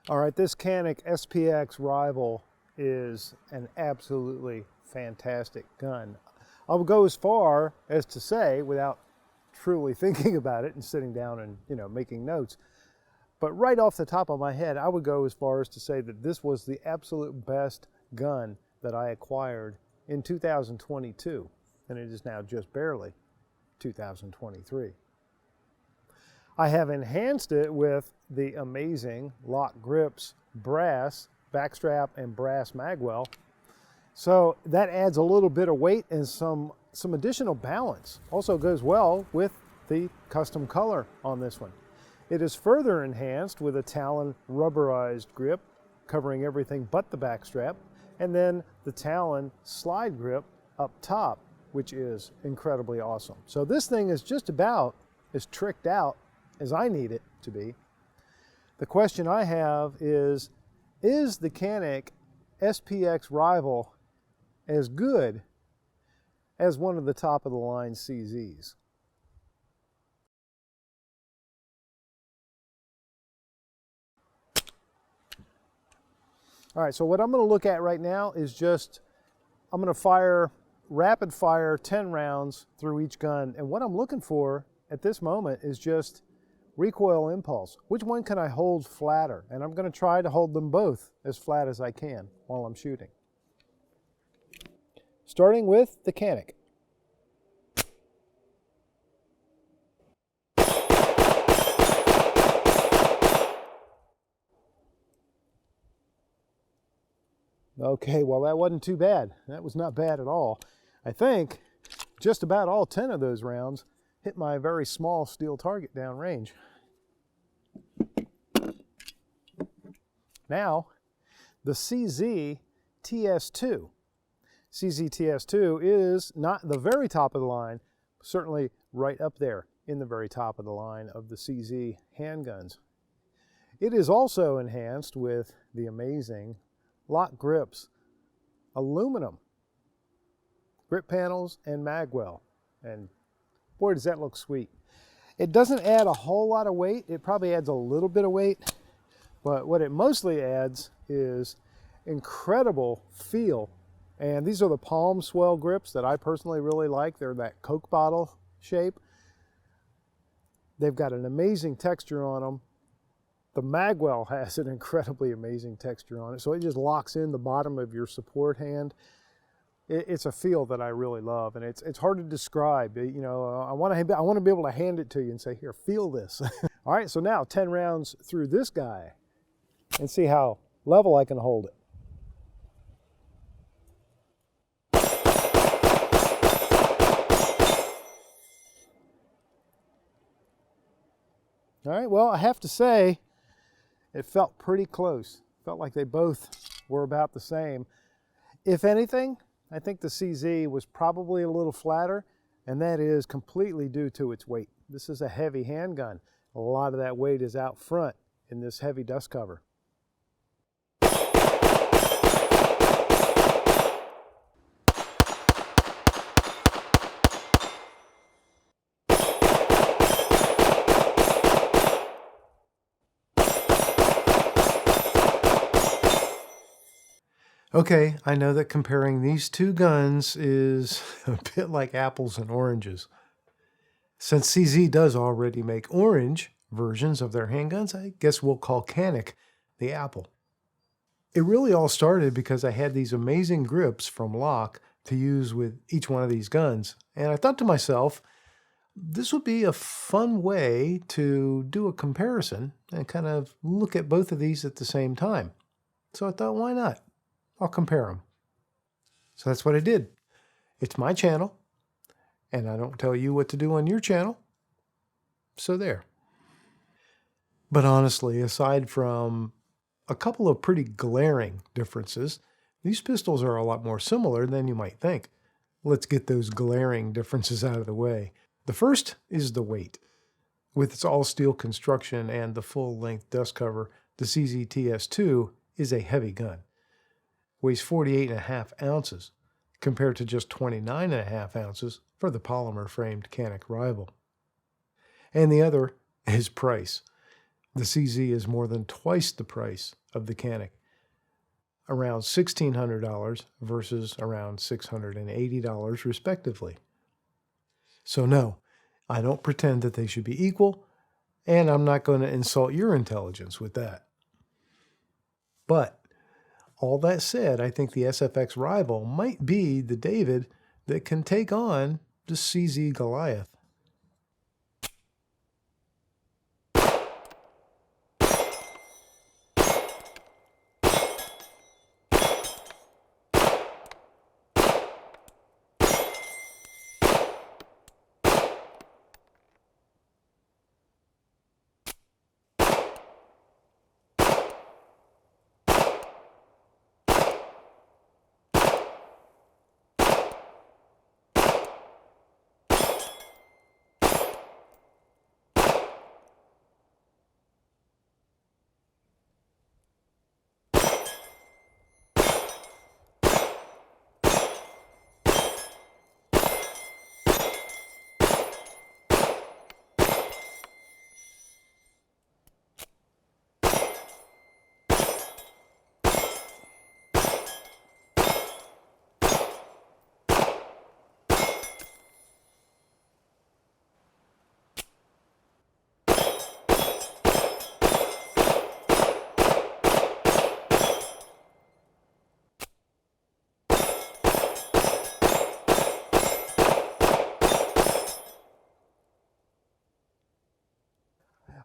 All right, this Canik SPX Rival is an absolutely fantastic gun. I will go as far as to say, without truly thinking about it and sitting down and making notes, but right off the top of my head, I would go as far as to say that this was the absolute best gun that I acquired in 2022, and it is now just barely 2023. I have enhanced it with the amazing Lock Grips brass backstrap and brass magwell. So that adds a little bit of weight and some additional balance. Also goes well with the custom color on this one. It is further enhanced with a Talon rubberized grip covering everything but the backstrap, and then the Talon slide grip up top, which is incredibly awesome. So this thing is just about as tricked out as I need it to be. The question I have is the Canik SPX Rival as good as one of the top of the line CZs? All right, so what I'm going to look at right now is I'm going to fire rapid fire 10 rounds through each gun, and what I'm looking for at this moment is just recoil impulse. Which one can I hold flatter? And I'm going to try to hold them both as flat as I can while I'm shooting. Starting with the Canik. Okay, well that wasn't too bad. That was not bad at all. I think just about all 10 of those rounds hit my very small steel target downrange. Now, the CZ TS2. CZ TS2 is not the very top of the line, certainly right up there in the very top of the line of the CZ handguns. It is also enhanced with the amazing Lock Grips aluminum grip panels and magwell, and boy does that look sweet. It doesn't add a whole lot of weight. It probably adds a little bit of weight, but what it mostly adds is incredible feel. And these are the palm swell grips that I personally really like. They're that Coke bottle shape. They've got an amazing texture on them. The magwell has an incredibly amazing texture on it, so it just locks in the bottom of your support hand. It's a feel that I really love, and it's hard to describe. I want to be able to hand it to you and say, here, feel this. All right, so now 10 rounds through this guy and see how level I can hold it. All right, well, I have to say, it felt pretty close. Felt like they both were about the same. If anything, I think the CZ was probably a little flatter, and that is completely due to its weight. This is a heavy handgun. A lot of that weight is out front in this heavy dust cover. Okay, I know that comparing these two guns is a bit like apples and oranges. Since CZ does already make orange versions of their handguns, I guess we'll call Canik the apple. It really all started because I had these amazing grips from Lock to use with each one of these guns, and I thought to myself, this would be a fun way to do a comparison and kind of look at both of these at the same time. So I thought, why not? I'll compare them. So that's what I did. It's my channel, and I don't tell you what to do on your channel. So there. But honestly, aside from a couple of pretty glaring differences, these pistols are a lot more similar than you might think. Let's get those glaring differences out of the way. The first is the weight. With its all-steel construction and the full-length dust cover, the CZ TS2 is a heavy gun. Weighs 48.5 ounces, compared to just 29.5 ounces for the polymer-framed Canik Rival. And the other is price. The CZ is more than twice the price of the Canik, around $1,600 versus around $680 respectively. So no, I don't pretend that they should be equal, and I'm not going to insult your intelligence with that. But all that said, I think the SFX Rival might be the David that can take on the CZ Goliath.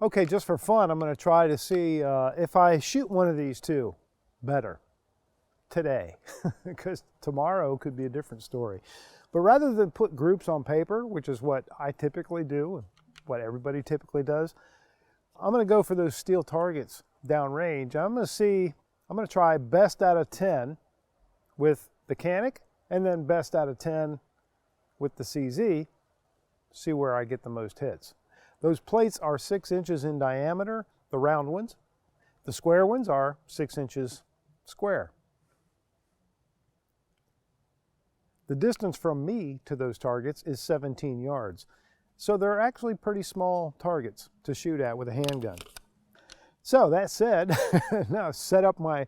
Okay, just for fun, I'm going to try to see if I shoot one of these two better today, because tomorrow could be a different story. But rather than put groups on paper, which is what I typically do, and what everybody typically does, I'm going to go for those steel targets downrange. I'm going to try best out of 10 with the Canik, and then best out of 10 with the CZ, see where I get the most hits. Those plates are 6 inches in diameter, the round ones. The square ones are 6 inches square. The distance from me to those targets is 17 yards. So they're actually pretty small targets to shoot at with a handgun. So that said, now set up my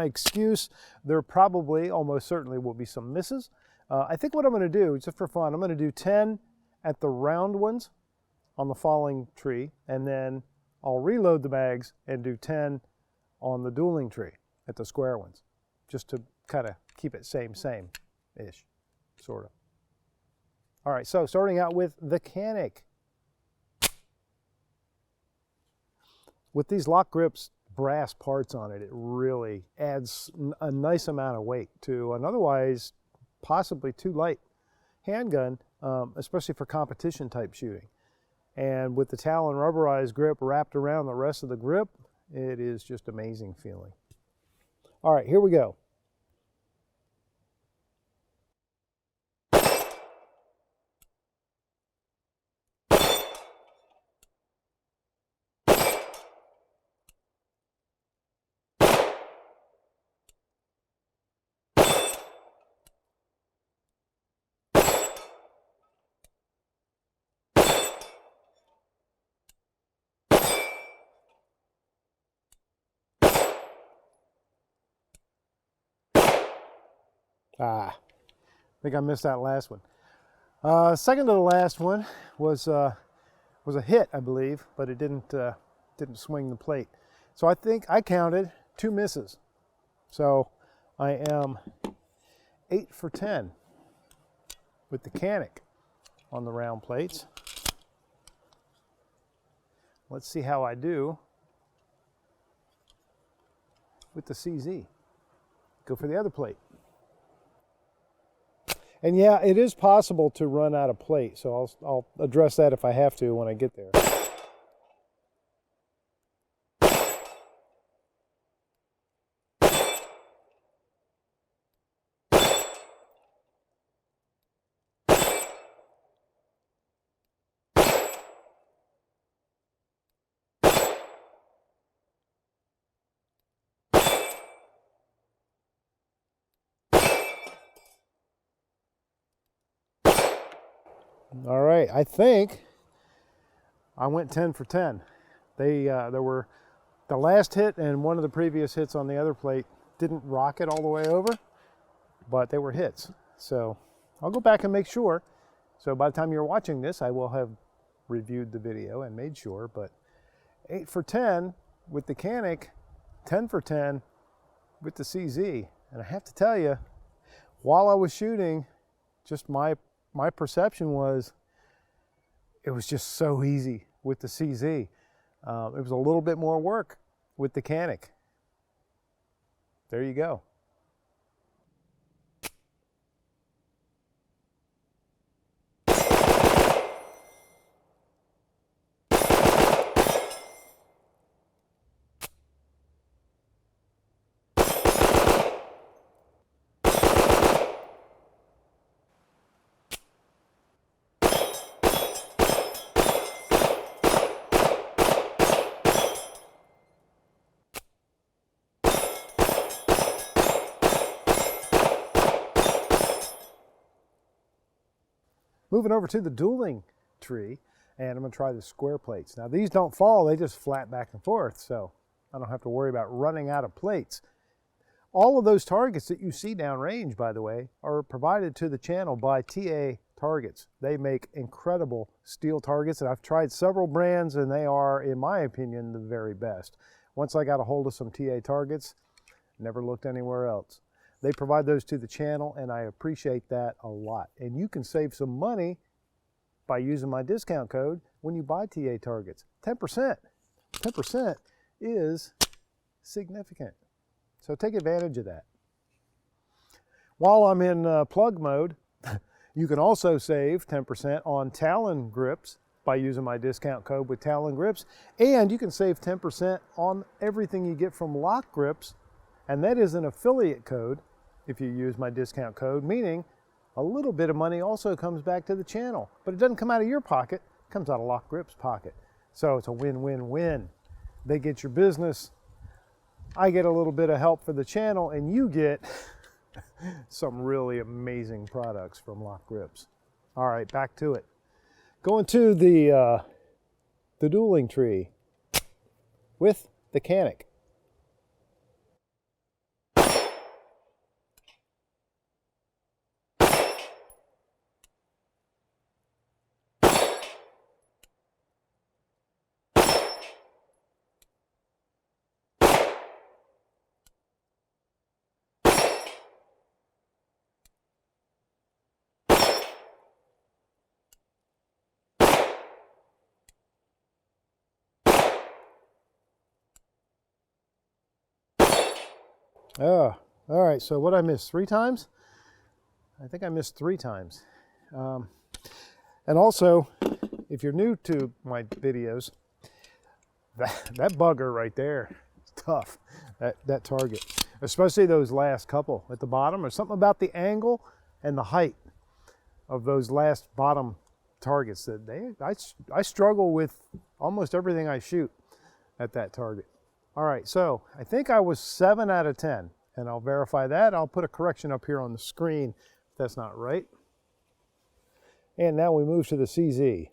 excuse. There probably, almost certainly, will be some misses. I think what I'm going to do, just for fun, I'm going to do 10 at the round ones on the falling tree, and then I'll reload the bags and do 10 on the dueling tree at the square ones, just to kind of keep it same-ish, sort of. All right, so starting out with the Canik. With these lock grips, brass parts on it, it really adds a nice amount of weight to an otherwise possibly too light handgun, especially for competition type shooting. And with the Talon rubberized grip wrapped around the rest of the grip, it is just amazing feeling. All right, here we go. I think I missed that last one. Second to the last one was a hit, I believe, but it didn't swing the plate. So I think I counted 2 misses. So I am 8 for 10 with the Canik on the round plates. Let's see how I do with the CZ. Go for the other plate. And yeah, it is possible to run out of plate, so I'll address that if I have to when I get there. All right, I think I went 10 for 10 There were the last hit and one of the previous hits on the other plate didn't rock it all the way over, but they were hits. So I'll go back and make sure. So by the time you're watching this, I will have reviewed the video and made sure, but 8 for 10 with the Canik, 10 for 10 with the CZ. And I have to tell you, while I was shooting, just my perception was it was just so easy with the CZ. It was a little bit more work with the Canik. There you go. Moving over to the dueling tree, and I'm going to try the square plates. Now these don't fall, they just flat back and forth, so I don't have to worry about running out of plates. All of those targets that you see downrange, by the way, are provided to the channel by TA Targets. They make incredible steel targets, and I've tried several brands, and they are, in my opinion, the very best. Once I got a hold of some TA Targets, never looked anywhere else. They provide those to the channel, and I appreciate that a lot. And you can save some money by using my discount code when you buy TA Targets. 10%. 10% is significant. So take advantage of that. While I'm in plug mode, you can also save 10% on Talon grips by using my discount code with Talon grips. And you can save 10% on everything you get from Lock Grips. And that is an affiliate code if you use my discount code, meaning a little bit of money also comes back to the channel, but it doesn't come out of your pocket, it comes out of Lock Grip's pocket. So it's a win-win-win. They get your business, I get a little bit of help for the channel, and you get some really amazing products from Lock Grips. All right, back to it. Going to the dueling tree with the Canik. Oh, all right, so what I missed 3 times? I think I missed 3 times. And also, if you're new to my videos, that bugger right there, it's tough, that target. Especially those last couple at the bottom. There's something about the angle and the height of those last bottom targets that I struggle with almost everything I shoot at that target. All right, so I think I was 7 out of 10, and I'll verify that. I'll put a correction up here on the screen if that's not right. And now we move to the CZ.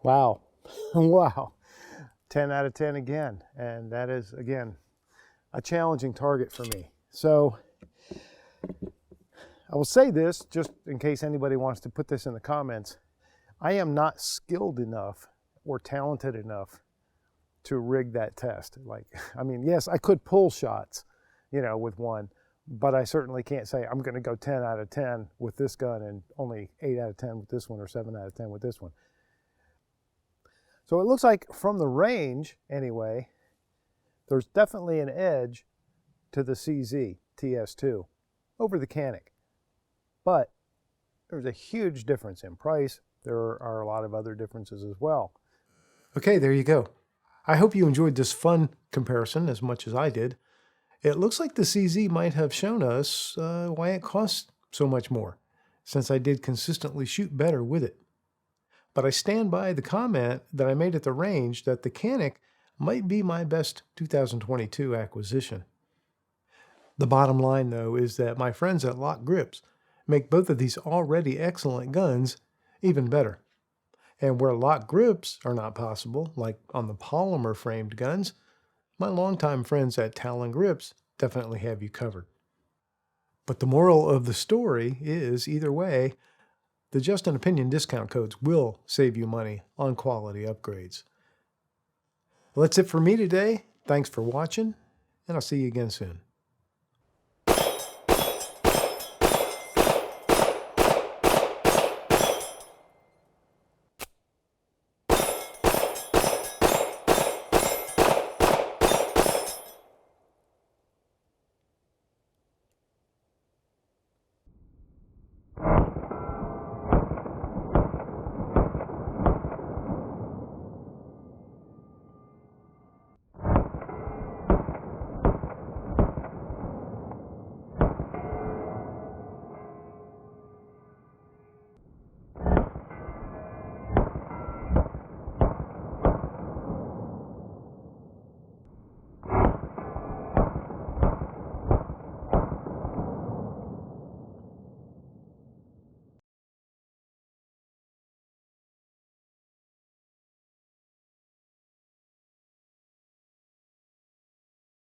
Wow, wow, 10 out of 10 again. And that is, again, a challenging target for me. So I will say this, just in case anybody wants to put this in the comments, I am not skilled enough or talented enough to rig that test. Like, I mean, yes, I could pull shots, you know, with one, but I certainly can't say I'm going to go 10 out of 10 with this gun and only 8 out of 10 with this one or 7 out of 10 with this one. So it looks like from the range, anyway, there's definitely an edge to the CZ TS2 over the Canik. But there's a huge difference in price. There are a lot of other differences as well. Okay, there you go. I hope you enjoyed this fun comparison as much as I did. It looks like the CZ might have shown us why it costs so much more, since I did consistently shoot better with it. But I stand by the comment that I made at the range that the Canik might be my best 2022 acquisition. The bottom line, though, is that my friends at Lock Grips make both of these already excellent guns even better. And where lock grips are not possible, like on the polymer framed guns, my longtime friends at Talon Grips definitely have you covered. But the moral of the story is, either way, the Just an Opinion discount codes will save you money on quality upgrades. Well, that's it for me today. Thanks for watching, and I'll see you again soon.